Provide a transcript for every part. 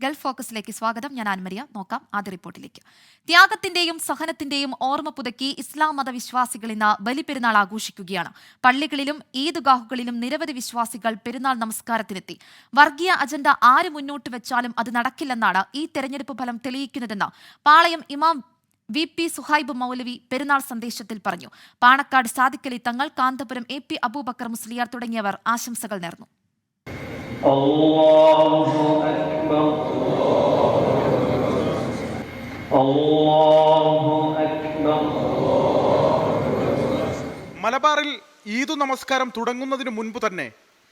Gulf ഫോക്കസിലേക്ക് സ്വാഗതം. ഞാൻ ആൻമരിയ. നോക്കാം ആദ്യ റിപ്പോർട്ടിലേക്ക്. ത്യാഗത്തിന്റെയും സഹനത്തിന്റെയും ഓർമ്മ പുതുക്കി ഇസ്ലാം മതവിശ്വാസികൾ ഇന്ന് ബലിപെരുന്നാൾ ആഘോഷിക്കുകയാണ്. പള്ളികളിലും ഈദ്ഗാഹുകളിലും നിരവധി വിശ്വാസികൾ പെരുന്നാൾ നമസ്കാരത്തിനെത്തി. വർഗീയ അജണ്ട ആര് മുന്നോട്ട് വെച്ചാലും അത് നടക്കില്ലെന്നാണ് ഈ തെരഞ്ഞെടുപ്പ് ഫലം തെളിയിക്കുന്നതെന്ന് പാളയം ഇമാം VP സുഹൈബ് മൗലവി പെരുന്നാൾ സന്ദേശത്തിൽ പറഞ്ഞു. പാണക്കാട് സാദിഖലി തങ്ങൾ, കാന്തപുരം AP അബൂബക്കർ മുസ്ലിയാർ തുടങ്ങിയവർ ആശംസകൾ നേർന്നു. മലബാറിൽ ഈദു നമസ്കാരം തുടങ്ങുന്നതിനു മുൻപ് തന്നെ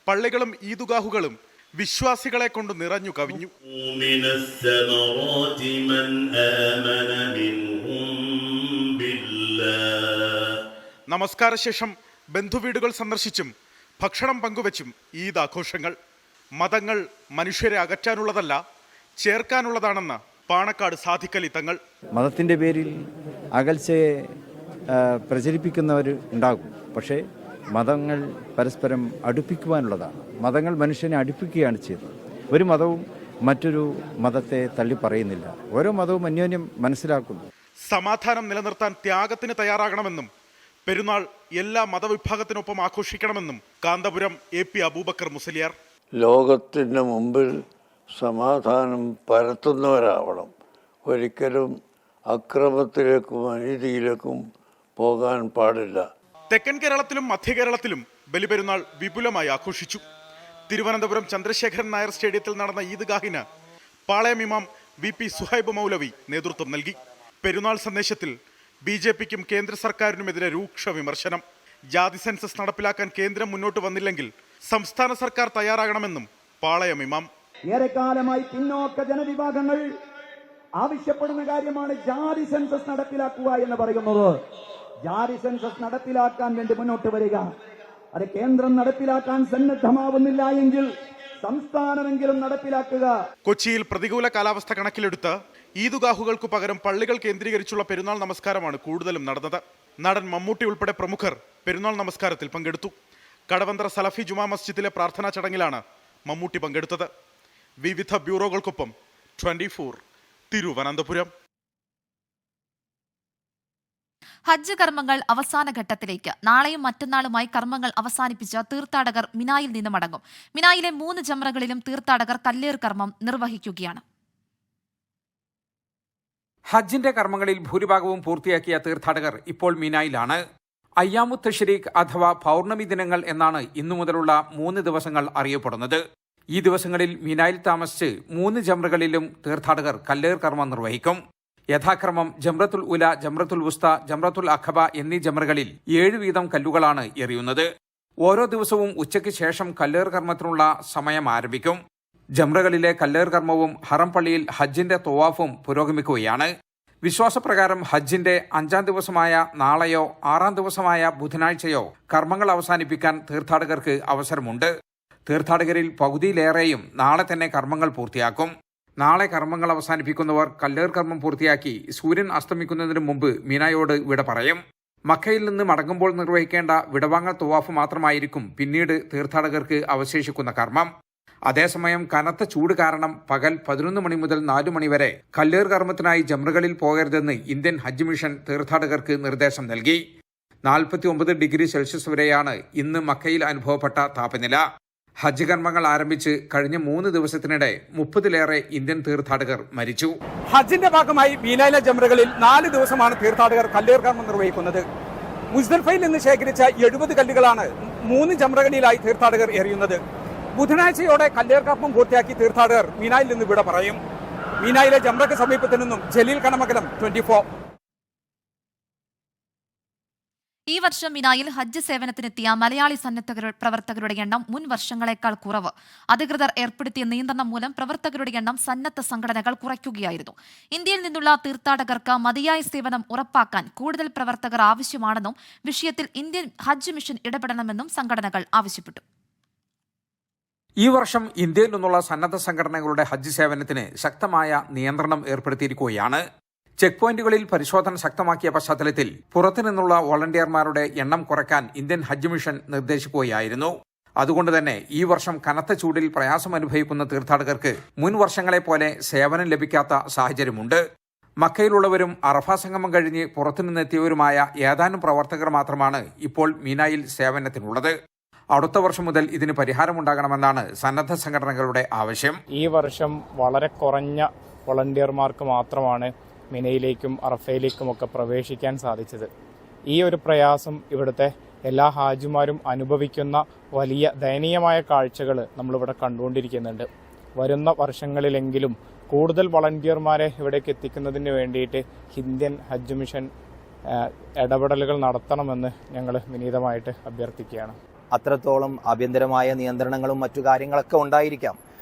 പള്ളികളും ഈദുഗാഹുകളും വിശ്വാസികളെ കൊണ്ട് നിറഞ്ഞു കവിഞ്ഞു. നമസ്കാരശേഷം ബന്ധുവീടുകൾ സന്ദർശിച്ചും ഭക്ഷണം പങ്കുവച്ചും ഈദ് ആഘോഷങ്ങൾ. മതങ്ങൾ മനുഷ്യരെ അകറ്റാനുള്ളതല്ല, ചേർക്കാനുള്ളതാണെന്ന് പാണക്കാട് സാദിഖലി തങ്ങൾ. മതത്തിൻ്റെ പേരിൽ അകൽച്ചയെ പ്രചരിപ്പിക്കുന്നവർ ഉണ്ടാകും. പക്ഷേ മതങ്ങൾ പരസ്പരം അടുപ്പിക്കുവാനുള്ളതാണ്. മതങ്ങൾ മനുഷ്യനെ അടുപ്പിക്കുകയാണ് ചെയ്തത്. ഒരു മതവും മറ്റൊരു മതത്തെ തള്ളി പറയുന്നില്ല. ഓരോ മതവും അന്യോന്യം മനസ്സിലാക്കുന്നു. സമാധാനം നിലനിർത്താൻ ത്യാഗത്തിന് തയ്യാറാകണമെന്നും പെരുന്നാൾ എല്ലാ മതവിഭാഗത്തിനൊപ്പം ആഘോഷിക്കണമെന്നും കാന്തപുരം AP അബൂബക്കർ മുസ്ലിയാർ. ലോകത്തിന് മുമ്പിൽ സമാധാനം പരത്തുന്നവരാവണം. ഒരിക്കലും അക്രമത്തിലേക്കും അനീതിയിലേക്കും പോകാൻ പാടില്ല. തെക്കൻ കേരളത്തിലും മധ്യ കേരളത്തിലും ബലിപെരുന്നാൾ വിപുലമായി ആഘോഷിച്ചു. തിരുവനന്തപുരം ചന്ദ്രശേഖരൻ നായർ സ്റ്റേഡിയത്തിൽ നടന്ന ഈദ്ഗാഹിന് പാളയം ഇമാം VP സുഹൈബ് മൗലവി നേതൃത്വം നൽകി. പെരുന്നാൾ സന്ദേശത്തിൽ BJPക്കും കേന്ദ്ര സർക്കാരിനുമെതിരെ രൂക്ഷ വിമർശനം. ജാതി സെൻസസ് നടപ്പിലാക്കാൻ കേന്ദ്രം മുന്നോട്ട് വന്നില്ലെങ്കിൽ സംസ്ഥാന സർക്കാർ തയ്യാറാകണമെന്നും പാളയം ഇമാം. ഏറെക്കാലമായി പിന്നോക്ക ജനവിഭാഗങ്ങൾ ആവശ്യപ്പെടുന്ന കാര്യമാണ് ജാതി സെൻസസ് നടപ്പിലാക്കുക എന്ന് പറയുന്നത്. ജാതി സെൻസസ് നടപ്പിലാക്കാൻ വേണ്ടി മുന്നോട്ട് വരിക. അത് കേന്ദ്രം നടപ്പിലാക്കാൻ സന്നദ്ധമാവുന്നില്ല എങ്കിൽ സംസ്ഥാനമെങ്കിലും നടപ്പിലാക്കുക. കൊച്ചിയിൽ പ്രതികൂല കാലാവസ്ഥ കണക്കിലെടുത്ത് ഈദുഗാഹുകൾക്കു പകരം പള്ളികൾ കേന്ദ്രീകരിച്ചുള്ള പെരുന്നാൾ നമസ്കാരമാണ് കൂടുതലും നടന്നത്. നടൻ മമ്മൂട്ടി ഉൾപ്പെടെ പ്രമുഖർ പെരുന്നാൾ നമസ്കാരത്തിൽ പങ്കെടുത്തു. കടവന്ത്ര സലഫി ജുമാ മസ്ജിദിലെ പ്രാർത്ഥനാ ചടങ്ങിലാണ് മമ്മൂട്ടി പങ്കെടുത്തത്. വിവിധ ബ്യൂറോകൾക്കൊപ്പം 24 തിരുവനന്തപുരം. ഹജ്ജ് കർമ്മങ്ങൾ അവസാന ഘട്ടത്തിലേക്ക്. നാളെയും മറ്റന്നാളുമായി കർമ്മങ്ങൾ അവസാനിപ്പിച്ച തീർത്ഥാടകർ മിനായിൽ നിന്ന് മടങ്ങും. മിനായിലെ 3 ജംറകളിലും തീർത്ഥാടകർ കല്ലേർ കർമ്മം നിർവഹിക്കുകയാണ്. ഹജ്ജിന്റെ കർമ്മങ്ങളിൽ ഭൂരിഭാഗവും പൂർത്തിയാക്കിയ തീർത്ഥാടകർ ഇപ്പോൾ മിനായിലാണ്. അയ്യാമു തശ്രീഖ് അഥവാ പൗർണമി ദിനങ്ങൾ എന്നാണ് ഇന്നു മുതലുള്ള 3 ദിവസങ്ങൾ അറിയപ്പെടുന്നത്. ഈ ദിവസങ്ങളിൽ മിനായിൽ താമസിച്ച് 3 ജംറകളിലും തീർത്ഥാടകർ കല്ലേർ കർമ്മം നിർവഹിക്കും. യഥാക്രമം ജംറത്തുൽ ഉല, ജംറത്തുൽ വുസ്ത, ജംറത്തുൽ അഖബ എന്നീ ജംറകളിൽ 7 വീതം കല്ലുകളാണ് എറിയുന്നത്. ഓരോ ദിവസവും ഉച്ചയ്ക്ക് ശേഷം കല്ലേർ കർമ്മത്തിനുള്ള സമയം ആരംഭിക്കും. ജംറകളിലെ കല്ലേർ കർമ്മവും ഹറം പള്ളിയിൽ ഹജ്ജിന്റെ തൊവാഫും പുരോഗമിക്കുകയാണ്. വിശ്വാസപ്രകാരം ഹജ്ജിന്റെ 5-ാം ദിവസമായ നാളെയോ 6-ാം ദിവസമായ ബുധനാഴ്ചയോ കർമ്മങ്ങൾ അവസാനിപ്പിക്കാൻ തീർത്ഥാടകർക്ക് അവസരമുണ്ട്. തീർത്ഥാടകരിൽ പകുതിയിലേറെയും നാളെ തന്നെ കർമ്മങ്ങൾ പൂർത്തിയാക്കും. നാളെ കർമ്മങ്ങൾ അവസാനിപ്പിക്കുന്നവർ കല്ലേർ കർമ്മം പൂർത്തിയാക്കി സൂര്യൻ അസ്തമിക്കുന്നതിന് മുമ്പ് മിനായോട് വിട പറയും. മക്കയിൽ നിന്ന് മടങ്ങുമ്പോൾ നിർവഹിക്കേണ്ട വിടവാങ്ങൽ തൊവാഫ് മാത്രമായിരിക്കും പിന്നീട് തീർത്ഥാടകർക്ക് അവശേഷിക്കുന്ന കർമ്മം. അതേസമയം കനത്ത ചൂട് കാരണം പകൽ 11 മണി മുതൽ 4 മണി വരെ കല്ലേർ കർമ്മത്തിനായി ജംറകളിൽ പോകരുതെന്ന് ഇന്ത്യൻ ഹജ്ജ് മിഷൻ തീർത്ഥാടകർക്ക് നിർദ്ദേശം നൽകി. 49 ഡിഗ്രി സെൽഷ്യസ് വരെയാണ് ഇന്ന് മക്കയിൽ അനുഭവപ്പെട്ട താപനില. ഹജ്ജ് കർമ്മങ്ങൾ ആരംഭിച്ച് കഴിഞ്ഞ 3 ദിവസത്തിനിടെ 30-ലേറെ ഇന്ത്യൻ തീർത്ഥാടകർ മരിച്ചു. ഹജ്ജിന്റെ ഭാഗമായി മീനയിലെ ജംറകളിൽ 4 ദിവസമാണ് തീർത്ഥാടകർ കല്ലേർ കർമ്മം നിർവഹിക്കുന്നത്. മുസ്ദലിഫയിൽ നിന്ന് ശേഖരിച്ച 70 കല്ലുകളാണ് 3 ജംറകളിലായി തീർത്ഥാടകർ എറിയുന്നത്. ബുധനാഴ്ചയോടെ കല്ലേർ കർമ്മം പൂർത്തിയാക്കി തീർത്ഥാടകർ മീനായിൽ നിന്ന് വിട പറയും. മീനായിലെ ജംറയ്ക്ക് സമീപത്തു നിന്നും ജലീൽ കണമകലം, 24. ഈ വർഷം മിനായിൽ ഹജ്ജ് സേവനത്തിനെത്തിയ മലയാളി സന്നദ്ധ പ്രവർത്തകരുടെ എണ്ണം മുൻ വർഷങ്ങളെക്കാൾ കുറവ്. അധികൃതർ ഏർപ്പെടുത്തിയ നിയന്ത്രണം മൂലം പ്രവർത്തകരുടെ എണ്ണം സന്നദ്ധ സംഘടനകൾ കുറയ്ക്കുകയായിരുന്നു. ഇന്ത്യയിൽ നിന്നുള്ള തീർത്ഥാടകർക്ക് മതിയായ സേവനം ഉറപ്പാക്കാൻ കൂടുതൽ പ്രവർത്തകർ ആവശ്യമാണെന്നും വിഷയത്തിൽ ഇന്ത്യൻ ഹജ്ജ് മിഷൻ ഇടപെടണമെന്നും സംഘടനകൾ ആവശ്യപ്പെട്ടു. ഈ വർഷം ഇന്ത്യയിൽ നിന്നുള്ള സന്നദ്ധ സംഘടനകളുടെ ഹജ്ജ് സേവനത്തിന് ശക്തമായ നിയന്ത്രണം ഏർപ്പെടുത്തിയിരിക്കുകയാണ്. ചെക്ക് പോയിന്റുകളിൽ പരിശോധന ശക്തമാക്കിയ പശ്ചാത്തലത്തിൽ പുറത്തുനിന്നുള്ള വോളണ്ടിയർമാരുടെ എണ്ണം കുറയ്ക്കാൻ ഇന്ത്യൻ ഹജ്ജ് മിഷൻ നിർദ്ദേശിക്കുകയായിരുന്നു. അതുകൊണ്ട് തന്നെ ഈ വർഷം കനത്ത ചൂടിൽ പ്രയാസം അനുഭവിക്കുന്ന തീർത്ഥാടകർക്ക് മുൻ വർഷങ്ങളെ പോലെ സേവനം ലഭിക്കാത്ത സാഹചര്യമുണ്ട്. മക്കയിലുള്ളവരും അറഫ സംഗമം കഴിഞ്ഞ് പുറത്തുനിന്നെത്തിയവരുമായ ഏതാനും പ്രവർത്തകർ മാത്രമാണ് ഇപ്പോൾ മീനായിൽ സേവനത്തിനുള്ളത്. അടുത്ത വർഷം മുതൽ ഇതിന് പരിഹാരമുണ്ടാകണമെന്നാണ് സന്നദ്ധ സംഘടനകളുടെ ആവശ്യം. ഈ വർഷം വളരെ കുറഞ്ഞ വോളണ്ടിയർമാർക്ക് മാത്രമാണ് മിനയിലേക്കും അറഫയിലേക്കുമൊക്കെ പ്രവേശിക്കാൻ സാധിച്ചത്. ഈ ഒരു പ്രയാസം ഇവിടുത്തെ എല്ലാ ഹാജിമാരും അനുഭവിക്കുന്ന വലിയ ദയനീയമായ കാഴ്ചകൾ നമ്മളിവിടെ കണ്ടുകൊണ്ടിരിക്കുന്നുണ്ട്. വരുന്ന വർഷങ്ങളിലെങ്കിലും കൂടുതൽ വളണ്ടിയർമാരെ ഇവിടേക്ക് എത്തിക്കുന്നതിന് വേണ്ടിയിട്ട് ഇന്ത്യൻ ഹജ്ജ് മിഷൻ ഇടപെടലുകൾ നടത്തണമെന്ന് ഞങ്ങൾ വിനീതമായിട്ട് അഭ്യർത്ഥിക്കുകയാണ്. അത്രത്തോളം ആഭ്യന്തരമായ നിയന്ത്രണങ്ങളും മറ്റു കാര്യങ്ങളൊക്കെ ഉണ്ടായിരിക്കാം.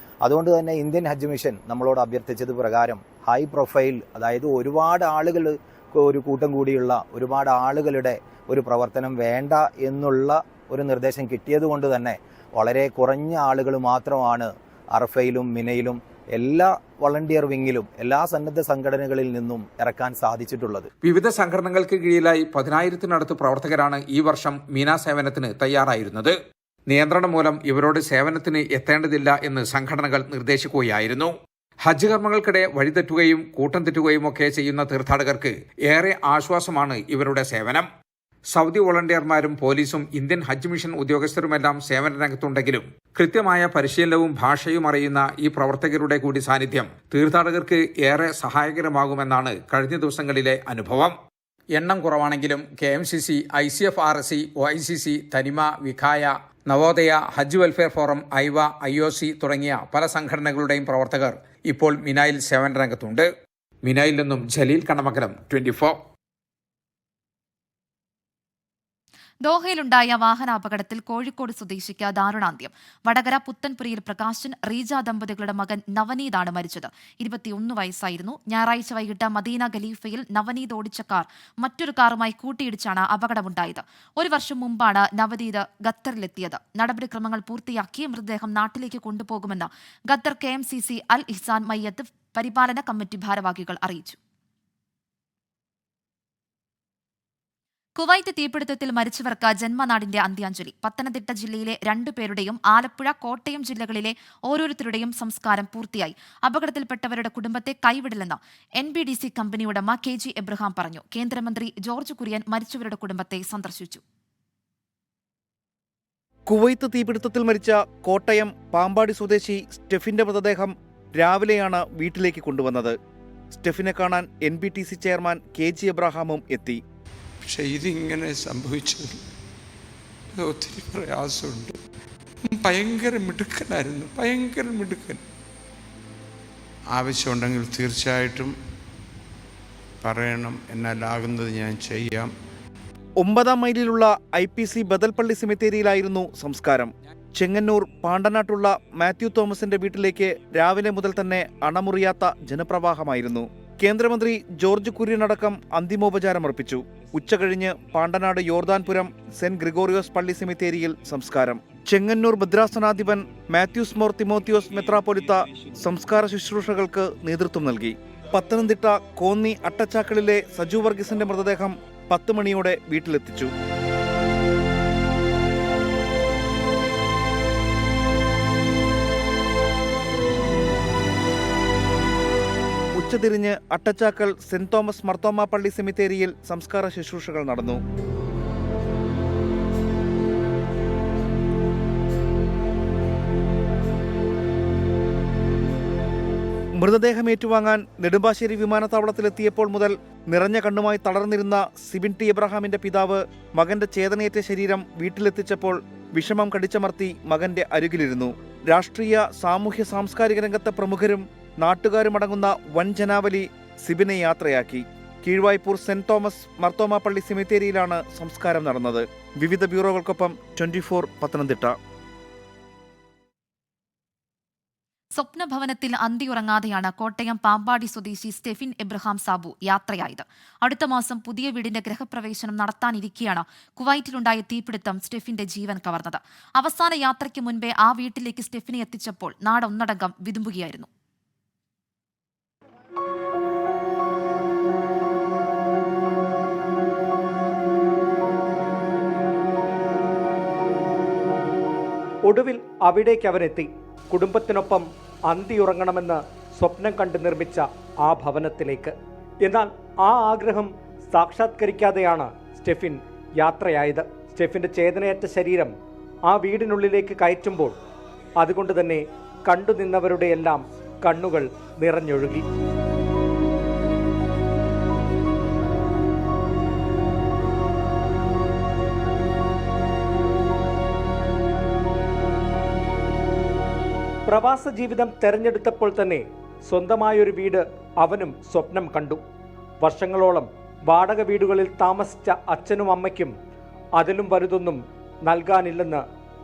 അതുകൊണ്ട് തന്നെ ഇന്ത്യൻ ഹജ്ജ് മിഷൻ നമ്മളോട് അഭ്യർത്ഥിച്ചത് പ്രകാരം ഹൈ പ്രൊഫൈൽ, അതായത് ഒരുപാട് ആളുകൾ ഒരു കൂട്ടം കൂടിയുള്ള ഒരുപാട് ആളുകളുടെ ഒരു പ്രവർത്തനം വേണ്ട എന്നുള്ള ഒരു നിർദ്ദേശം കിട്ടിയതുകൊണ്ട് തന്നെ വളരെ കുറഞ്ഞ ആളുകൾ മാത്രമാണ് അറഫയിലും മിനയിലും എല്ലാ വളണ്ടിയർ വിങ്ങിലും എല്ലാ സന്നദ്ധ സംഘടനകളിൽ നിന്നും ഇറക്കാൻ സാധിച്ചിട്ടുള്ളത്. വിവിധ സംഘടനകൾക്ക് കീഴിലായി 10,000-നടുത്ത് പ്രവർത്തകരാണ് ഈ വർഷം മീന സേവനത്തിന് തയ്യാറായിരുന്നത്. നിയന്ത്രണം മൂലം ഇവരോട് സേവനത്തിന് എത്തേണ്ടതില്ല എന്ന് സംഘടനകൾ നിർദ്ദേശിക്കുകയായിരുന്നു. ഹജ്ജ് കർമ്മങ്ങൾക്കിടെ വഴിതെറ്റുകയും കൂട്ടം തെറ്റുകയും ഒക്കെ ചെയ്യുന്ന തീർത്ഥാടകർക്ക് ഏറെ ആശ്വാസമാണ് ഇവരുടെ സേവനം. സൗദി വോളണ്ടിയർമാരും പോലീസും ഇന്ത്യൻ ഹജ്ജ് മിഷൻ ഉദ്യോഗസ്ഥരുമെല്ലാം സേവന രംഗത്തുണ്ടെങ്കിലും കൃത്യമായ പരിശീലനവും ഭാഷയും അറിയുന്ന ഈ പ്രവർത്തകരുടെ കൂടി സാന്നിധ്യം തീർത്ഥാടകർക്ക് ഏറെ സഹായകരമാകുമെന്നാണ് കഴിഞ്ഞ ദിവസങ്ങളിലെ അനുഭവം. എണ്ണം കുറവാണെങ്കിലും KMCC, ICFRC, OICC, തനിമ, വിഖായ, നവോദയ, ഹജ്ജ് വെൽഫെയർ ഫോറം, ഐവ, IOC തുടങ്ങിയ പല സംഘടനകളുടെയും പ്രവർത്തകർ ഇപ്പോൾ മിനായിൽ സേവന രംഗത്തുണ്ട്. മിനായിൽ നിന്നും ജലീൽ കണ്ണമംഗലം, 24. ദോഹയിലുണ്ടായ വാഹനാപകടത്തിൽ കോഴിക്കോട് സ്വദേശിക്ക് ദാരുണാന്ത്യം. വടകര പുത്തൻപുരയിൽ പ്രകാശൻ, റീജ ദമ്പതികളുടെ മകൻ നവനീതാണ് മരിച്ചത്. 21 വയസ്സായിരുന്നു. ഞായറാഴ്ച വൈകിട്ട് മദീന ഖലീഫയിൽ നവനീത് ഓടിച്ച കാർ മറ്റൊരു കാറുമായി കൂട്ടിയിടിച്ചാണ് അപകടമുണ്ടായത്. ഒരു വർഷം മുമ്പാണ് നവനീത് ഖത്തറിലെത്തിയത്. നടപടിക്രമങ്ങൾ പൂർത്തിയാക്കി മൃതദേഹം നാട്ടിലേക്ക് കൊണ്ടുപോകുമെന്ന് ഖത്തർ KMCC അൽ ഇഹ്സാൻ മയ്യത്ത് പരിപാലന കമ്മിറ്റി ഭാരവാഹികൾ അറിയിച്ചു. കുവൈറ്റ് തീപിടുത്തത്തിൽ മരിച്ചവർക്ക് ജന്മനാടിന്റെ അന്ത്യാഞ്ജലി. പത്തനംതിട്ട ജില്ലയിലെ 2 പേരുടെയും ആലപ്പുഴ, കോട്ടയം ജില്ലകളിലെ ഓരോരുത്തരുടെയും സംസ്കാരം പൂർത്തിയായി. അപകടത്തിൽപ്പെട്ടവരുടെ കുടുംബത്തെ കൈവിടില്ലെന്ന് NBDC കമ്പനി ഉടമ KG എബ്രഹാം പറഞ്ഞു. കേന്ദ്രമന്ത്രി ജോർജ് കുര്യൻ മരിച്ചവരുടെ കുടുംബത്തെ സന്ദർശിച്ചു. കുവൈത്ത് തീപിടുത്തത്തിൽ മരിച്ച കോട്ടയം പാമ്പാടി സ്വദേശി സ്റ്റെഫിന്റെ മൃതദേഹം രാവിലെയാണ് വീട്ടിലേക്ക് കൊണ്ടുവന്നത്. സ്റ്റെഫിനെ കാണാൻ NBTC ചെയർമാൻ KG എബ്രഹാമും എത്തി. പക്ഷെ ഇതിങ്ങനെ സംഭവിച്ചതിൽ ഒത്തിരി പ്രയാസമുണ്ട്. ഭയങ്കര മിടുക്കനായിരുന്നു, ഭയങ്കര മിടുക്കൻ. ആവശ്യമുണ്ടെങ്കിൽ തീർച്ചയായിട്ടും പറയണം, എന്നാലാകുന്നത് ഞാൻ ചെയ്യാം. 9-ാം മൈലിലുള്ള IPC ബദൽപ്പള്ളി സെമിത്തേരിയിലായിരുന്നു സംസ്കാരം. ചെങ്ങന്നൂർ പാണ്ടനാട്ടുള്ള മാത്യു തോമസിന്റെ വീട്ടിലേക്ക് രാവിലെ മുതൽ തന്നെ അണമുറിയാത്ത ജനപ്രവാഹമായിരുന്നു. കേന്ദ്രമന്ത്രി ജോർജ് കുര്യനടക്കം അന്തിമോപചാരമർപ്പിച്ചു. ഉച്ചകഴിഞ്ഞ് പാണ്ടനാട് യോർദാൻപുരം സെന്റ് ഗ്രിഗോറിയോസ് പള്ളി സെമിത്തേരിയിൽ സംസ്കാരം. ചെങ്ങന്നൂർ ഭദ്രാസനാധിപൻ മാത്യൂസ് മോർ തിമോത്തിയോസ് മെത്രാപ്പൊലിത്ത സംസ്കാര ശുശ്രൂഷകൾക്ക് നേതൃത്വം നൽകി. പത്തനംതിട്ട കോന്നി അട്ടച്ചാക്കളിലെ സജു വർഗീസിന്റെ മൃതദേഹം 10 മണിയോടെ വീട്ടിലെത്തിച്ചു. ഉച്ചതിരിഞ്ഞ് അട്ടച്ചാക്കൽ സെന്റ് തോമസ് മർത്തോമ പള്ളി സെമിത്തേരിയിൽ സംസ്കാര ശുശ്രൂഷകൾ നടന്നു. മൃതദേഹം ഏറ്റുവാങ്ങാൻ നെടുമ്പാശ്ശേരി വിമാനത്താവളത്തിലെത്തിയപ്പോൾ മുതൽ നിറഞ്ഞ കണ്ണുമായി തളർന്നിരുന്ന സിബിൻ ടി എബ്രഹാമിന്റെ പിതാവ് മകന്റെ ചേതനയേറ്റ ശരീരം വീട്ടിലെത്തിച്ചപ്പോൾ വിഷമം കടിച്ചമർത്തി മകന്റെ അരികിലിരുന്നു. രാഷ്ട്രീയ, സാമൂഹ്യ, സാംസ്കാരിക രംഗത്തെ പ്രമുഖരും നാട്ടുകാരുമടങ്ങുന്ന വൻ ജനാവലി സിബിനെ യാത്രയാക്കി. കീഴ്വായ്പൂർ സെന്റ് തോമസ് മർത്തോമ പള്ളി സെമിത്തേരിയിലാണ് സംസ്കാരം നടന്നത്. വിവിധ ബ്യൂറോകൾക്കൊപ്പം 24 പത്തനംതിട്ട. സ്വപ്നഭവനത്തിൽ അന്തിയുറങ്ങാതെയാണ് കോട്ടയം പാമ്പാടി സ്വദേശി സ്റ്റെഫിൻ എബ്രഹാം സാബു യാത്രയായത്. അടുത്ത മാസം പുതിയ വീടിന്റെ ഗൃഹപ്രവേശനം നടത്താനിരിക്കെയാണ് കുവൈറ്റിലുണ്ടായ തീപിടുത്തം സ്റ്റെഫിന്റെ ജീവൻ കവർന്നത്. അവസാന യാത്രയ്ക്ക് മുൻപേ ആ വീട്ടിലേക്ക് സ്റ്റെഫിനെ എത്തിച്ചപ്പോൾ നാടൊന്നടങ്കം വിതുമ്പുകയായിരുന്നു. ഒടുവിൽ അവിടേക്ക് അവനെത്തി. കുടുംബത്തിനൊപ്പം അന്തിയുറങ്ങണമെന്ന് സ്വപ്നം കണ്ട് നിർമ്മിച്ച ആ ഭവനത്തിലേക്ക്. എന്നാൽ ആ ആഗ്രഹം സാക്ഷാത്കരിക്കാതെയാണ് സ്റ്റെഫിൻ യാത്രയായത്. സ്റ്റെഫിന്റെ ചേതനയറ്റ ശരീരം ആ വീടിനുള്ളിലേക്ക് കയറ്റുമ്പോൾ അതുകൊണ്ട് തന്നെ കണ്ടുനിന്നവരുടെയെല്ലാം കണ്ണുകൾ നിറഞ്ഞൊഴുകി. പ്രവാസ ജീവിതം തെരഞ്ഞെടുത്തപ്പോൾ തന്നെ സ്വന്തമായൊരു വീട് അവനും സ്വപ്നം കണ്ടു. വർഷങ്ങളോളം വാടക വീടുകളിൽ താമസിച്ച അച്ഛനും അമ്മയ്ക്കും അതിലും വലുതൊന്നും നൽകാനില്ലെന്ന്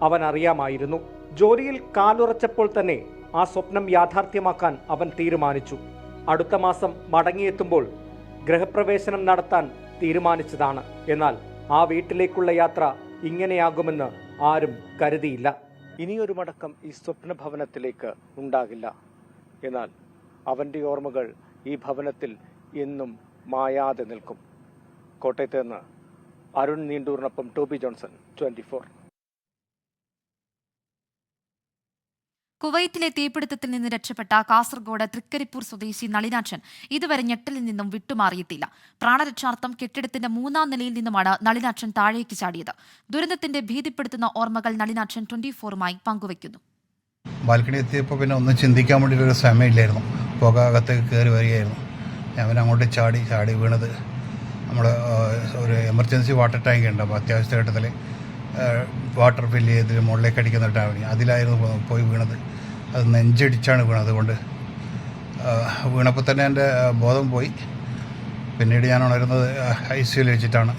അവൻ അറിയാമായിരുന്നു. ജോലിയിൽ കാലുറച്ചപ്പോൾ തന്നെ ആ സ്വപ്നം യാഥാർത്ഥ്യമാക്കാൻ അവൻ തീരുമാനിച്ചു. അടുത്ത മാസം മടങ്ങിയെത്തുമ്പോൾ ഗൃഹപ്രവേശനം നടത്താൻ തീരുമാനിച്ചതാണ്. എന്നാൽ ആ വീട്ടിലേക്കുള്ള യാത്ര ഇങ്ങനെയാകുമെന്ന് ആരും കരുതിയില്ല. ഇനിയൊരു മടക്കം ഈ സ്വപ്ന ഭവനത്തിലേക്ക് ഉണ്ടാകില്ല. എന്നാൽ അവൻ്റെ ഓർമ്മകൾ ഈ ഭവനത്തിൽ എന്നും മായാതെ നിൽക്കും. കോട്ടയത്ത് നിന്ന് അരുൺ നീണ്ടൂറിനൊപ്പം ടോബി ജോൺസൺ, 24. കുവൈറ്റിലെ തീപിടുത്തത്തിൽ നിന്ന് രക്ഷപ്പെട്ട കാസർഗോഡ് തൃക്കരിപ്പൂർ സ്വദേശി നളിനാക്ഷൻ ഇതുവരെ ഞെട്ടലിൽ നിന്നും വിട്ടുമാറിയിട്ടില്ല. പ്രാണരക്ഷാർത്ഥം കെട്ടിടത്തിന്റെ 3ാം നിലയിൽ നിന്നുമാണ് നളിനാക്ഷൻ താഴേക്ക് ചാടിയത്. ദുരന്തത്തിന്റെ ഭീതിപ്പെടുത്തുന്ന ഓർമ്മകൾ നളിനാക്ഷൻ 24മായി പങ്കുവയ്ക്കുന്നു. ബാൽക്കണി എത്തിയപ്പോൾ പിന്നെ ഒന്നും ചിന്തിക്കാൻ വേണ്ടിയിട്ടൊരു സമയമില്ലായിരുന്നു. പുക അകത്തേക്ക് കയറി വരികയായിരുന്നു. ഞാൻ അങ്ങോട്ട് ചാടി വീണത് നമ്മുടെ ഒരു എമർജൻസി വാട്ടർ ടാങ്ക് ഉണ്ട്. അപ്പോൾ അത്യാവശ്യ ഘട്ടത്തിൽ വാട്ടർ ഫില്ല് ചെയ്ത് മുകളിലേക്ക് അടിക്കുന്ന ടാങ്ക്, അതിലായിരുന്നു പോയി വീണത്. അത് നെഞ്ചടിച്ചാണ് വീണത്. അതുകൊണ്ട് വീണപ്പോൾ തന്നെ എൻ്റെ ബോധം പോയി. പിന്നീട് ഞാൻ ഉണരുന്നത് ICUയിൽ വെച്ചിട്ടാണ്.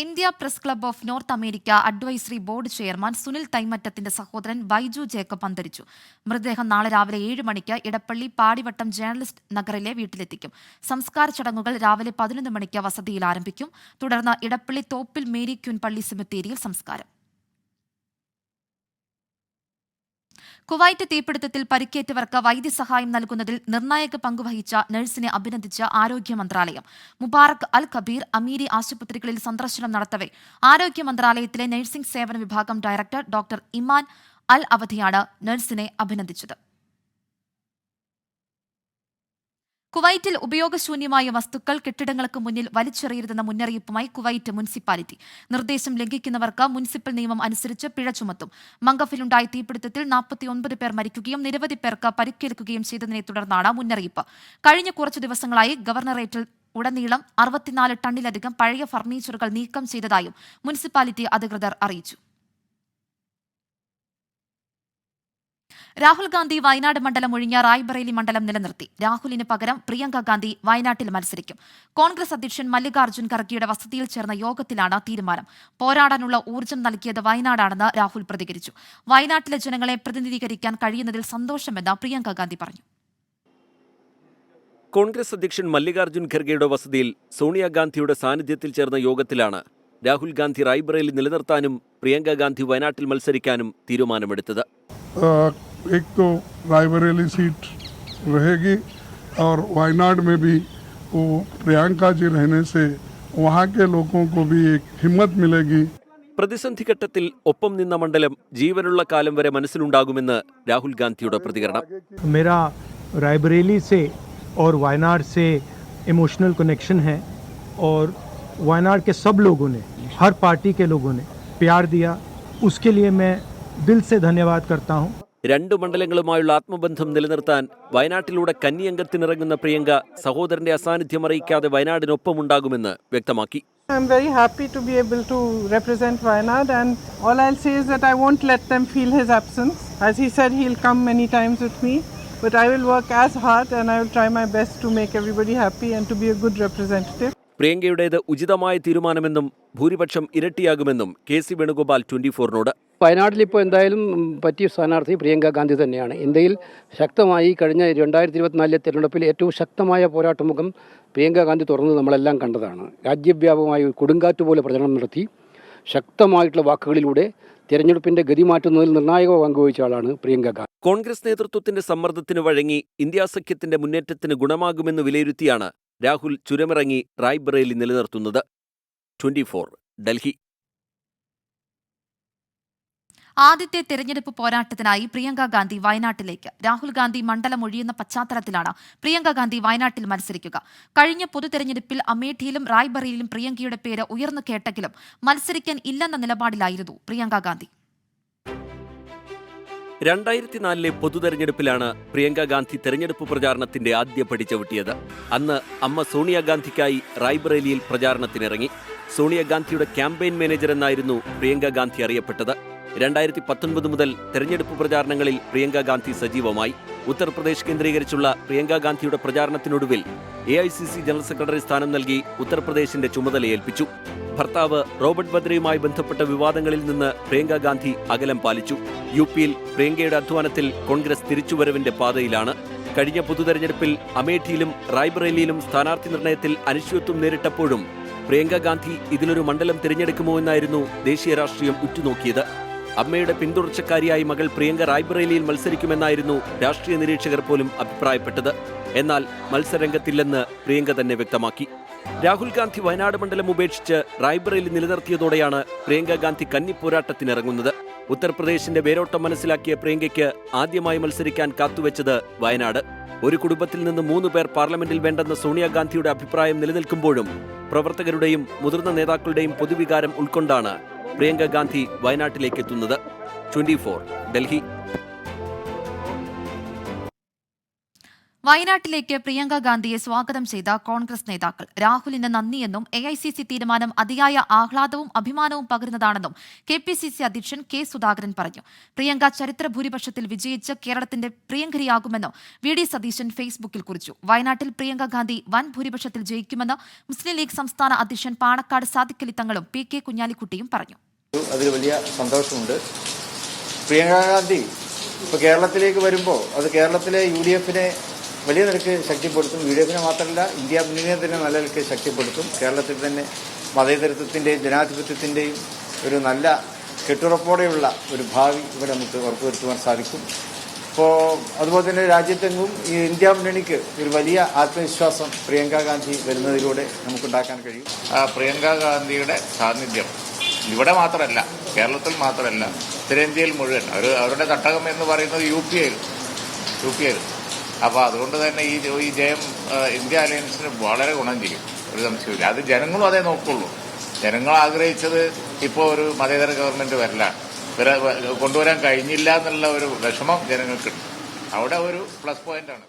India press club of north America advisory board chairman Sunil തൈമറ്റത്തിന്റെ സഹോദരൻ ബൈജു ജേക്കബ് അന്തരിച്ചു. മൃതദേഹം നാളെ രാവിലെ 7 മണിക്ക് ഇടപ്പള്ളി പാടിവട്ടം ജേർണലിസ്റ്റ് നഗറിലെ വീട്ടിലെത്തിക്കും. സംസ്കാര ചടങ്ങുകൾ രാവിലെ 11 മണിക്ക് വസതിയിൽ ആരംഭിക്കും. തുടർന്ന് ഇടപ്പള്ളി തോപ്പിൽ മേരി ക്യൂൻ പള്ളി സെമിത്തേരിയിൽ സംസ്കാരം. കുവൈറ്റ് തീപിടുത്തത്തിൽ പരിക്കേറ്റവർക്ക് വൈദ്യസഹായം നൽകുന്നതിൽ നിർണായക പങ്കുവഹിച്ച നഴ്സിനെ അഭിനന്ദിച്ച് ആരോഗ്യ മന്ത്രാലയം. മുബാറക് അൽ കബീർ അമീരി ആശുപത്രികളിൽ സന്ദർശനം നടത്തവെ ആരോഗ്യ മന്ത്രാലയത്തിലെ നഴ്സിംഗ് സേവന വിഭാഗം ഡയറക്ടർ ഡോക്ടർ ഇമാൻ അൽ അവധിയാണ് നഴ്സിനെ അഭിനന്ദിച്ചത്. കുവൈറ്റിൽ ഉപയോഗശൂന്യമായ വസ്തുക്കൾ കെട്ടിടങ്ങൾക്ക് മുന്നിൽ വലിച്ചെറിയരുതെന്ന മുന്നറിയിപ്പുമായി കുവൈറ്റ് മുനിസിപ്പാലിറ്റി. നിർദ്ദേശം ലംഘിക്കുന്നവർക്ക് മുനിസിപ്പൽ നിയമം അനുസരിച്ച് പിഴ ചുമത്തും. മംഗഫിലുണ്ടായ തീപിടുത്തത്തിൽ 49 പേർ മരിക്കുകയും നിരവധി പേർക്ക് പരിക്കേൽക്കുകയും ചെയ്തതിനെ തുടർന്നാണ് മുന്നറിയിപ്പ്. കഴിഞ്ഞ കുറച്ചു ദിവസങ്ങളായി ഗവർണറേറ്റിൽ ഉടനീളം 64 ടണ്ണിലധികം പഴയ ഫർണിച്ചറുകൾ നീക്കം ചെയ്തതായും മുനിസിപ്പാലിറ്റി അധികൃതർ അറിയിച്ചു. രാഹുൽ ഗാന്ധി വയനാട് മണ്ഡലം ഒഴിഞ്ഞ റായ്ബറേലി മണ്ഡലം നിലനിർത്തി. രാഹുലിന് പകരം പ്രിയങ്ക ഗാന്ധി വയനാട്ടിൽ മത്സരിക്കും. കോൺഗ്രസ് അധ്യക്ഷൻ മല്ലികാർജ്ജുൻ ഖർഗെയുടെ വസതിയിൽ ചേർന്ന യോഗത്തിലാണ് തീരുമാനം. പോരാടാനുള്ള ഊർജ്ജം നൽകിയത് വയനാടാണെന്ന് രാഹുൽ പ്രതികരിച്ചു. വയനാട്ടിലെ ജനങ്ങളെ പ്രതിനിധീകരിക്കാൻ കഴിയുന്നതിൽ സന്തോഷമെന്ന് പ്രിയങ്ക ഗാന്ധി പറഞ്ഞു. കോൺഗ്രസ് അധ്യക്ഷൻ മല്ലികാർജ്ജുൻ ഖർഗെയുടെ വസതിയിൽ സോണിയാഗാന്ധിയുടെ സാന്നിധ്യത്തിൽ ചേർന്ന യോഗത്തിലാണ് രാഹുൽ ഗാന്ധി റായ്ബറേലി നിലനിർത്താനും പ്രിയങ്ക ഗാന്ധി വയനാട്ടിൽ മത്സരിക്കാനും തീരുമാനമെടുത്തത്. एक तो रायबरेली सीट रहेगी और वायनाड में भी वो प्रियंका जी रहने से वहाँ के लोगों को भी एक हिम्मत मिलेगी. പ്രതിസന്ധി ഘട്ടത്തിൽ ഒപ്പം നിന്ന മണ്ഡലം ജീവനുള്ള കാലം വരെ മനസ്സിലുണ്ടാകുമെന്ന് രാഹുൽ ഗാന്ധിയുടെ പ്രതികരണം. मेरा रायबरेली से और वायनाड से इमोशनल कनेक्शन है और वायनाड के सब लोगों ने, हर पार्टी के लोगों ने प्यार दिया, उसके लिए मैं दिल से धन्यवाद करता हूँ. 2 മണ്ഡലങ്ങളുമായുള്ള ആത്മബന്ധം നിലനിർത്താൻ വയനാട്ടിലൂടെ കന്നിയംഗത്തിനിറങ്ങുന്ന പ്രിയങ്ക സഹോദരന്റെ അസാന്നിധ്യം അറിയിക്കാതെ വയനാടിനൊപ്പമുണ്ടാകുമെന്ന് വ്യക്തമാക്കി. I am very happy to be able to represent Wayanad, and all I'll say is that I won't let them feel his absence. As he said, he'll come many times with me, but I will work as hard and I will try my best to make everybody happy and to be a good representative. പ്രിയങ്കയുടേത് ഉചിതമായ തീരുമാനമെന്നും ഭൂരിപക്ഷം ഇരട്ടിയാകുമെന്നും KC Venugopal 24നോട്. വയനാട്ടിൽ ഇപ്പോൾ എന്തായാലും പറ്റിയ സ്ഥാനാർത്ഥി പ്രിയങ്ക ഗാന്ധി തന്നെയാണ്. ഇന്ത്യയിൽ ശക്തമായി കഴിഞ്ഞ 2024 തെരഞ്ഞെടുപ്പിൽ ഏറ്റവും ശക്തമായ പോരാട്ടമുഖം പ്രിയങ്ക ഗാന്ധി തുറന്നത് നമ്മളെല്ലാം കണ്ടതാണ്. രാജ്യവ്യാപകമായി കൊടുങ്കാറ്റ് പോലെ പ്രചരണം നടത്തി ശക്തമായിട്ടുള്ള വാക്കുകളിലൂടെ തെരഞ്ഞെടുപ്പിന്റെ ഗതി മാറ്റുന്നതിൽ നിർണായക പങ്കുവഹിച്ച ആളാണ് പ്രിയങ്ക ഗാന്ധി. കോൺഗ്രസ് നേതൃത്വത്തിന്റെ സമ്മർദ്ദത്തിന് വഴങ്ങി ഇന്ത്യാ സഖ്യത്തിന്റെ മുന്നേറ്റത്തിന് ഗുണമാകുമെന്ന് വിലയിരുത്തിയാണ് രാഹുൽ ചുരമിറങ്ങി റായ്ബറേലി നിലനിർത്തുന്നത്. 24 ഡൽഹി. ആദ്യത്തെ തെരഞ്ഞെടുപ്പ് പോരാട്ടത്തിനായി പ്രിയങ്ക ഗാന്ധി വയനാട്ടിലേക്ക്. രാഹുൽ ഗാന്ധി മണ്ഡലം ഒഴിയുന്ന പശ്ചാത്തലത്തിലാണ് പ്രിയങ്ക ഗാന്ധി വയനാട്ടിൽ മത്സരിക്കുക. കഴിഞ്ഞ പൊതു തെരഞ്ഞെടുപ്പിൽ അമേഠിയിലും റായ്ബറേലിയിലും പ്രിയങ്കയുടെ പേര് ഉയർന്നു കേട്ടെങ്കിലും മത്സരിക്കാൻ ഇല്ലെന്ന നിലപാടിലായിരുന്നു പ്രിയങ്ക ഗാന്ധി. 2004 പൊതുതെരഞ്ഞെടുപ്പിലാണ് പ്രിയങ്ക ഗാന്ധി തെരഞ്ഞെടുപ്പ് പ്രചാരണത്തിന്റെ ആദ്യ പടി ചവിട്ടിയത്. അന്ന് അമ്മ സോണിയാഗാന്ധിക്കായി റായ്ബറേലിയിൽ പ്രചാരണത്തിനിറങ്ങി. സോണിയാഗാന്ധിയുടെ ക്യാമ്പയിൻ മാനേജർ എന്നായിരുന്നു പ്രിയങ്ക ഗാന്ധി അറിയപ്പെട്ടത്. 2019 മുതൽ തെരഞ്ഞെടുപ്പ് പ്രചാരണങ്ങളിൽ പ്രിയങ്ക ഗാന്ധി സജീവമായി. ഉത്തർപ്രദേശ് കേന്ദ്രീകരിച്ചുള്ള പ്രിയങ്ക ഗാന്ധിയുടെ പ്രചാരണത്തിനൊടുവിൽ AICC ജനറൽ സെക്രട്ടറി സ്ഥാനം നൽകി ഉത്തർപ്രദേശിന്റെ ചുമതലയേൽപ്പിച്ചു. ഭർത്താവ് റോബർട്ട് വദ്രയുമായി ബന്ധപ്പെട്ട വിവാദങ്ങളിൽ നിന്ന് പ്രിയങ്ക ഗാന്ധി അകലം പാലിച്ചു. UPയിൽ പ്രിയങ്കയുടെ അധ്വാനത്തിൽ കോൺഗ്രസ് തിരിച്ചുവരവിന്റെ പാതയിലാണ്. കഴിഞ്ഞ പൊതുതെരഞ്ഞെടുപ്പിൽ അമേഠിയിലും റായ്ബറേലിയിലും സ്ഥാനാർത്ഥി നിർണയത്തിൽ അനിശ്ചിതത്വം നേരിട്ടപ്പോഴും പ്രിയങ്ക ഗാന്ധി ഇതിലൊരു മണ്ഡലം തിരഞ്ഞെടുക്കുമോ എന്നായിരുന്നു ദേശീയ രാഷ്ട്രീയം ഉറ്റുനോക്കിയത്. അമ്മയുടെ പിന്തുടർച്ചക്കാരിയായി മകൾ പ്രിയങ്ക റായ്ബറേലിയിൽ മത്സരിക്കുമെന്നായിരുന്നു രാഷ്ട്രീയ നിരീക്ഷകർ പോലും അഭിപ്രായപ്പെട്ടത്. എന്നാൽ മത്സരരംഗത്തില്ലെന്ന് പ്രിയങ്ക തന്നെ വ്യക്തമാക്കി. രാഹുൽ ഗാന്ധി വയനാട് മണ്ഡലം ഉപേക്ഷിച്ച് റായ്ബറേലി നിലനിർത്തിയതോടെയാണ് പ്രിയങ്ക ഗാന്ധി കന്നിപ്പോരാട്ടത്തിനിറങ്ങുന്നത്. ഉത്തർപ്രദേശിന്റെ വേരോട്ടം മനസ്സിലാക്കിയ പ്രിയങ്കയ്ക്ക് ആദ്യമായി മത്സരിക്കാൻ കാത്തുവെച്ചത് വയനാട്. ഒരു കുടുംബത്തിൽ നിന്ന് 3 പേർ പാർലമെന്റിൽ വേണ്ടെന്ന സോണിയാഗാന്ധിയുടെ അഭിപ്രായം നിലനിൽക്കുമ്പോഴും പ്രവർത്തകരുടെയും മുതിർന്ന നേതാക്കളുടെയും പൊതുവികാരം ഉൾക്കൊണ്ടാണ് പ്രിയങ്ക ഗാന്ധി വയനാട്ടിലേക്ക് എത്തുന്നത്. 24 ഡൽഹി. വയനാട്ടിലേക്ക് പ്രിയങ്ക ഗാന്ധിയെ സ്വാഗതം ചെയ്ത കോൺഗ്രസ് നേതാക്കൾ രാഹുലിന് നന്ദിയെന്നും AICC തീരുമാനം അതിയായ ആഹ്ലാദവും അഭിമാനവും പകരുന്നതാണെന്നും KPCC അധ്യക്ഷൻ K. സുധാകരൻ പറഞ്ഞു. പ്രിയങ്ക ചരിത്ര ഭൂരിപക്ഷത്തിൽ വിജയിച്ച് കേരളത്തിന്റെ പ്രിയങ്കരിയാകുമെന്നും VD സതീശൻ ഫേസ്ബുക്കിൽ കുറിച്ചു. വയനാട്ടിൽ പ്രിയങ്ക ഗാന്ധി വൻ ഭൂരിപക്ഷത്തിൽ ജയിക്കുമെന്ന് മുസ്ലിം ലീഗ് സംസ്ഥാന അധ്യക്ഷൻ പാണക്കാട് സാദിഖ് അലി തങ്ങളും PK കുഞ്ഞാലിക്കുട്ടിയും പറഞ്ഞു. അതിൽ വലിയ സന്തോഷമുണ്ട്. പ്രിയങ്ക ഗാന്ധി ഇപ്പോൾ കേരളത്തിലേക്ക് വരുമ്പോൾ അത് കേരളത്തിലെ UDF-നെ വലിയ നിലയ്ക്ക് ശക്തിപ്പെടുത്തും. UDF-നെ മാത്രമല്ല ഇന്ത്യ മുന്നണിയെ തന്നെ നല്ല നിലയ്ക്ക് ശക്തിപ്പെടുത്തും. കേരളത്തിൽ തന്നെ മതേതരത്വത്തിൻ്റെയും ജനാധിപത്യത്തിൻ്റെയും ഒരു നല്ല കെട്ടുറപ്പോടെയുള്ള ഒരു ഭാവി ഇവിടെ നമുക്ക് ഉറപ്പുവരുത്തുവാൻ സാധിക്കും. അപ്പോൾ അതുപോലെ തന്നെ രാജ്യത്തെങ്ങും ഈ ഇന്ത്യ മുന്നണിക്ക് ഒരു വലിയ ആത്മവിശ്വാസം പ്രിയങ്ക ഗാന്ധി വരുന്നതിലൂടെ നമുക്കുണ്ടാക്കാൻ കഴിയും. പ്രിയങ്ക ഗാന്ധിയുടെ സാന്നിധ്യം ഇവിടെ മാത്രമല്ല, കേരളത്തിൽ മാത്രമല്ല, ഉത്തരേന്ത്യയിൽ മുഴുവൻ അവരുടെ തട്ടകം എന്ന് പറയുന്നത് യു പി ആയിരുന്നു. അപ്പോൾ അതുകൊണ്ട് തന്നെ ഈ ജയം ഇന്ത്യ അലയൻസിന് വളരെ ഗുണം ചെയ്യും, ഒരു സംശയമില്ല. അത് ജനങ്ങളും അതേ നോക്കുള്ളൂ. ജനങ്ങൾ ആഗ്രഹിച്ചത് ഇപ്പോൾ ഒരു മതേതര ഗവൺമെന്റ് കൊണ്ടുവരാൻ കഴിഞ്ഞില്ല എന്നുള്ള ഒരു വിഷമം ജനങ്ങൾക്കുണ്ട്. അവിടെ ഒരു പ്ലസ് പോയിന്റാണ്.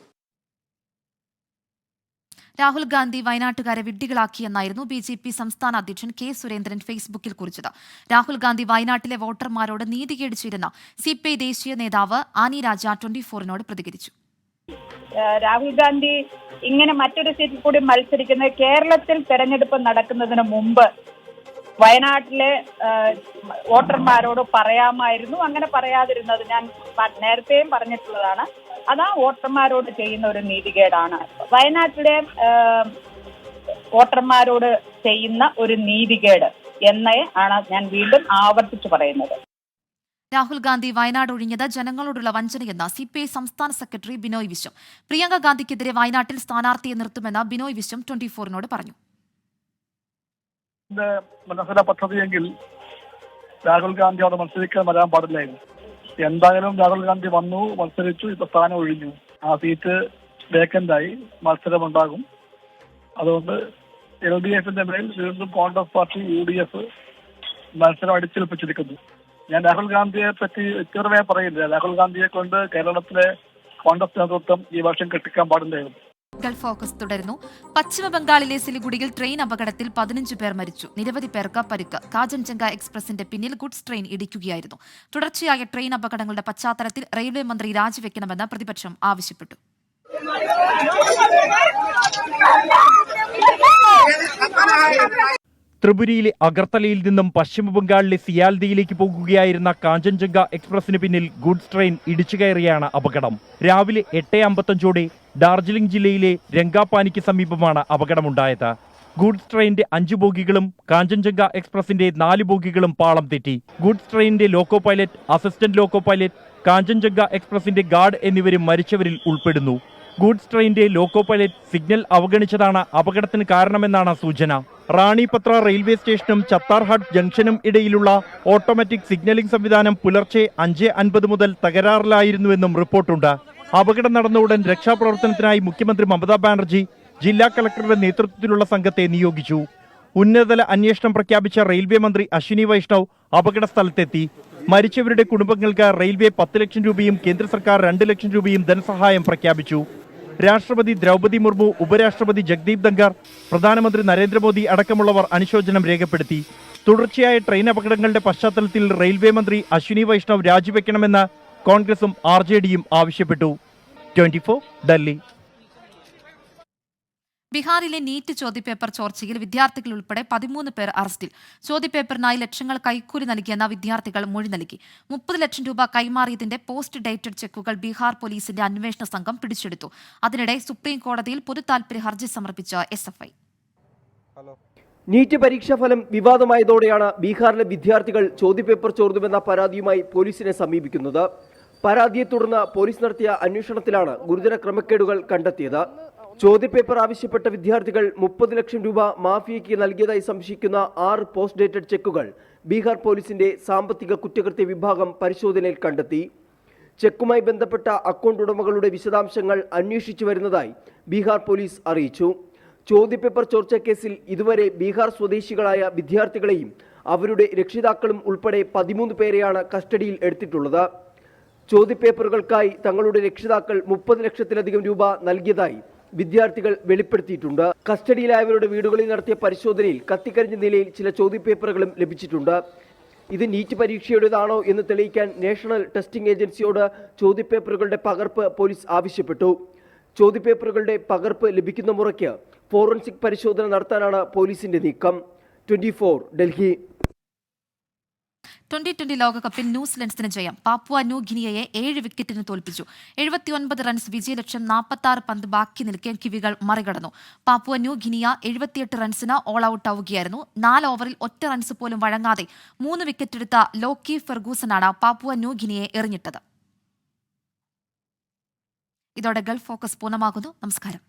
രാഹുൽ ഗാന്ധി വയനാട്ടുകാരെ വിഡ്ഢികളാക്കിയെന്നായിരുന്നു BJP സംസ്ഥാന അധ്യക്ഷൻ K. സുരേന്ദ്രൻ ഫേസ്ബുക്കിൽ കുറിച്ചത്. രാഹുൽ ഗാന്ധി വയനാട്ടിലെ വോട്ടർമാരോട് നീതികേട് ചെയ്തെന്ന് CPI ദേശീയ നേതാവ് ആനി രാജ 24-നോട് പ്രതികരിച്ചു. രാഹുൽ ഗാന്ധി ഇങ്ങനെ മറ്റൊരു സീറ്റിൽ കൂടി മത്സരിക്കുന്നത് കേരളത്തിൽ തെരഞ്ഞെടുപ്പ് നടക്കുന്നതിന് മുമ്പ് വയനാട്ടിലെ വോട്ടർമാരോട് പറയാമായിരുന്നു. അങ്ങനെ പറയാതിരുന്നത് ഞാൻ നേരത്തെയും പറഞ്ഞിട്ടുള്ളതാണ്. അതാ വോട്ടർമാരോട് ചെയ്യുന്ന ഒരു നീതികേടാണ്. വയനാട്ടിലെ വോട്ടർമാരോട് ചെയ്യുന്ന ഒരു നീതികേട് എന്നേ ആണ് ഞാൻ വീണ്ടും ആവർത്തിച്ചു പറയുന്നത്. രാഹുൽ ഗാന്ധി വയനാട് ഒഴിഞ്ഞത് ജനങ്ങളോടുള്ള വഞ്ചനയെന്ന് CPI സംസ്ഥാന സെക്രട്ടറി ബിനോയ് വിശ്വം. പ്രിയങ്ക ഗാന്ധിക്കെതിരെ വയനാട്ടിൽ സ്ഥാനാർത്ഥിയെ നിർത്തുമെന്ന് ബിനോയ് വിശ്വം 24-നോട് പറഞ്ഞു. മനസ്സിലെ പദ്ധതിയെങ്കിൽ രാഹുൽ ഗാന്ധി അവിടെ മത്സരിക്കാൻ വരാൻ പാടില്ലായിരുന്നു. എന്തായാലും രാഹുൽ ഗാന്ധി വന്നു, മത്സരിച്ചു, ഇപ്പൊ സ്ഥാനം ഒഴിഞ്ഞു. ആ സീറ്റ് വേക്കന്റായി, മത്സരമുണ്ടാകും. അതുകൊണ്ട് LDF-ന്റെ മേൽ വീണ്ടും കോൺഗ്രസ് പാർട്ടി UDF മത്സരം അടിച്ചേൽപ്പിച്ചിരിക്കുന്നു. ഞാൻ രാഹുൽ ഗാന്ധിയെ പറ്റി വ്യക്തിപരമായി പറയില്ല. രാഹുൽ ഗാന്ധിയെ കൊണ്ട് കേരളത്തിലെ കോൺഗ്രസ് നേതൃത്വം ഈ വർഷം കെട്ടിക്കാൻ പാടില്ലായിരുന്നു. ഗൾഫ് ഫോക്കസ് തുടരുന്നു. പശ്ചിമ ബംഗാളിലെ സിലിഗുഡിയിൽ ട്രെയിൻ അപകടത്തിൽ 15 പേർ മരിച്ചു. നിരവധി പേർക്ക് പരിക്ക്. കാഞ്ചൻജംഗ എക്സ്പ്രസിന്റെ പിന്നിൽ ഗുഡ്സ് ട്രെയിൻ ഇടിക്കുകയായിരുന്നു. തുടർച്ചയായ ട്രെയിൻ അപകടങ്ങളുടെ പശ്ചാത്തലത്തിൽ റെയിൽവേ മന്ത്രി രാജിവെക്കണമെന്ന് പ്രതിപക്ഷം ആവശ്യപ്പെട്ടു. ത്രിപുരയിലെ അഗർത്തലയിൽ നിന്നും പശ്ചിമബംഗാളിലെ സിയാൽദയിലേക്ക് പോകുകയായിരുന്ന കാഞ്ചൻജംഗ എക്സ്പ്രസിന് പിന്നിൽ ഗുഡ്സ് ട്രെയിൻ ഇടിച്ചുകയറിയാണ് അപകടം. രാവിലെ 8:55ഓടെ ഡാർജിലിംഗ് ജില്ലയിലെ രംഗാപാനിക്ക് സമീപമാണ് അപകടമുണ്ടായത്. ഗുഡ്സ് ട്രെയിനിന്റെ 5 ബോഗികളും കാഞ്ചൻജംഗ എക്സ്പ്രസിന്റെ 4 ബോഗികളും പാളം തെറ്റി. ഗുഡ്സ് ട്രെയിനിന്റെ loco pilot, assistant loco pilot, Kanchenjunga എക്സ്പ്രസിന്റെ ഗാർഡ് എന്നിവരും മരിച്ചവരിൽ ഉൾപ്പെടുന്നു. ഗുഡ്സ് ട്രെയിനിന്റെ ലോക്കോ പൈലറ്റ് സിഗ്നൽ അവഗണിച്ചതാണ് അപകടത്തിന് കാരണമെന്നാണ് സൂചന. റാണിപത്ര റെയിൽവേ സ്റ്റേഷനും ചത്താർഹാട്ട് ജംഗ്ഷനും ഇടയിലുള്ള ഓട്ടോമാറ്റിക് സിഗ്നലിംഗ് സംവിധാനം പുലർച്ചെ 5:50 മുതൽ തകരാറിലായിരുന്നുവെന്നും റിപ്പോർട്ടുണ്ട്. അപകടം നടന്ന ഉടൻ രക്ഷാപ്രവർത്തനത്തിനായി മുഖ്യമന്ത്രി മമതാ ബാനർജി ജില്ലാ കളക്ടറുടെ നേതൃത്വത്തിലുള്ള സംഘത്തെ നിയോഗിച്ചു. ഉന്നതതല അന്വേഷണം പ്രഖ്യാപിച്ച റെയിൽവേ മന്ത്രി അശ്വിനി വൈഷ്ണവ് അപകട സ്ഥലത്തെത്തി. മരിച്ചവരുടെ കുടുംബങ്ങൾക്ക് റെയിൽവേ 10 ലക്ഷം രൂപയും കേന്ദ്ര സർക്കാർ 2 ലക്ഷം രൂപയും ധനസഹായം പ്രഖ്യാപിച്ചു. രാഷ്ട്രപതി ദ്രൗപദി മുർമു, ഉപരാഷ്ട്രപതി ജഗ്ദീപ് ധൻഖർ, പ്രധാനമന്ത്രി നരേന്ദ്രമോദി അടക്കമുള്ളവർ അനുശോചനം രേഖപ്പെടുത്തി. തുടർച്ചയായ ട്രെയിൻ അപകടങ്ങളുടെ പശ്ചാത്തലത്തിൽ റെയിൽവേ മന്ത്രി അശ്വിനി വൈഷ്ണവ് രാജിവെക്കണമെന്ന് കോൺഗ്രസും RJDയും ആവശ്യപ്പെട്ടു. 24 ഡൽഹി. ബീഹാറിലെ നീറ്റ് ചോദ്യപേപ്പർ ചോർച്ചയിൽ വിദ്യാർത്ഥികൾ ഉൾപ്പെടെ 13 പേർ അറസ്റ്റിൽ. ചോദ്യപേപ്പറിനായി ലക്ഷങ്ങൾ കൈക്കൂലി നൽകിയെന്ന വിദ്യാർത്ഥികൾ മൊഴി നൽകി. 30 ലക്ഷം രൂപ കൈമാറിയതിന്റെ പോസ്റ്റ് ഡേറ്റഡ് ചെക്കുകൾ ബീഹാർ പോലീസിന്റെ അന്വേഷണ സംഘം പിടിച്ചെടുത്തു. അതിനിടെ സുപ്രീം കോടതിയിൽ പൊതുതാൽപര്യ ഹർജി സമർപ്പിച്ച SFI. നീറ്റ് പരീക്ഷാഫലം വിവാദമായതോടെയാണ് ബീഹാറിലെ വിദ്യാർത്ഥികൾ ചോദ്യപേപ്പർ ചോർന്നുവെന്ന പരാതിയുമായി പോലീസിനെ സമീപിക്കുന്നത്. പരാതിയെ തുടർന്ന് പോലീസ് നടത്തിയ അന്വേഷണത്തിലാണ് ഗുരുതര ക്രമക്കേടുകൾ കണ്ടെത്തിയത്. ചോദ്യപേപ്പർ ആവശ്യപ്പെട്ട വിദ്യാർത്ഥികൾ 30 ലക്ഷം രൂപ മാഫിയയ്ക്ക് നൽകിയതായി സംശയിക്കുന്ന 6 പോസ്റ്റ് ഡേറ്റഡ് ചെക്കുകൾ ബീഹാർ പോലീസിന്റെ സാമ്പത്തിക കുറ്റകൃത്യ വിഭാഗം പരിശോധനയിൽ കണ്ടെത്തി. ചെക്കുമായി ബന്ധപ്പെട്ട അക്കൗണ്ട് ഉടമകളുടെ വിശദാംശങ്ങൾ അന്വേഷിച്ചു വരുന്നതായി ബീഹാർ പോലീസ് അറിയിച്ചു. ചോദ്യപേപ്പർ ചോർച്ച കേസിൽ ഇതുവരെ ബീഹാർ സ്വദേശികളായ വിദ്യാർത്ഥികളെയും അവരുടെ രക്ഷിതാക്കളും ഉൾപ്പെടെ 13 പേരെയാണ് കസ്റ്റഡിയിൽ എടുത്തിട്ടുള്ളത്. ചോദ്യപേപ്പറുകൾക്കായി തങ്ങളുടെ രക്ഷിതാക്കൾ 30 ലക്ഷത്തിലധികം രൂപ നൽകിയതായി വിദ്യാർത്ഥികൾ വെളിപ്പെടുത്തിയിട്ടുണ്ട്. കസ്റ്റഡിയിലായവരുടെ വീടുകളിൽ നടത്തിയ പരിശോധനയിൽ കത്തിക്കരിഞ്ഞ നിലയിൽ ചില ചോദ്യപേപ്പറുകളും ലഭിച്ചിട്ടുണ്ട്. ഇത് നീറ്റ് പരീക്ഷയുടേതാണോ എന്ന് തെളിയിക്കാൻ നാഷണൽ ടെസ്റ്റിംഗ് ഏജൻസിയോട് ചോദ്യപേപ്പറുകളുടെ പകർപ്പ് പോലീസ് ആവശ്യപ്പെട്ടു. ചോദ്യപേപ്പറുകളുടെ പകർപ്പ് ലഭിക്കുന്ന മുറയ്ക്ക് ഫോറൻസിക് പരിശോധന നടത്താനാണ് പോലീസിന്റെ നീക്കം. 24 ഡൽഹി. 2020 ലോകകപ്പിൽ ന്യൂസിലൻഡ്സിന് ജയം. പാപ്പുവ ന്യൂ ഗിനിയയെ 7 വിക്കറ്റിന് തോൽപ്പിച്ചു. 79 റൺസ് വിജയലക്ഷ്യം. 46 പന്ത് ബാക്കി നിൽക്കെ കിവികൾ മറികടന്നു. പാപ്പുവ ന്യൂ ഗിനിയ 78 റൺസിന് ഓൾ ഔട്ട് ആവുകയായിരുന്നു. 4 ഓവറിൽ ഒറ്റ റൺസ് പോലും വഴങ്ങാതെ 3 വിക്കറ്റെടുത്ത ലോക്കി ഫെർഗൂസനാണ് പാപ്പുവ ന്യൂ ഗിനിയയെ എറിഞ്ഞിട്ടത്. ഇതോടെ ഗൾഫ് ഫോക്കസ് പൂർണ്ണമാകുന്നു. നമസ്കാരം.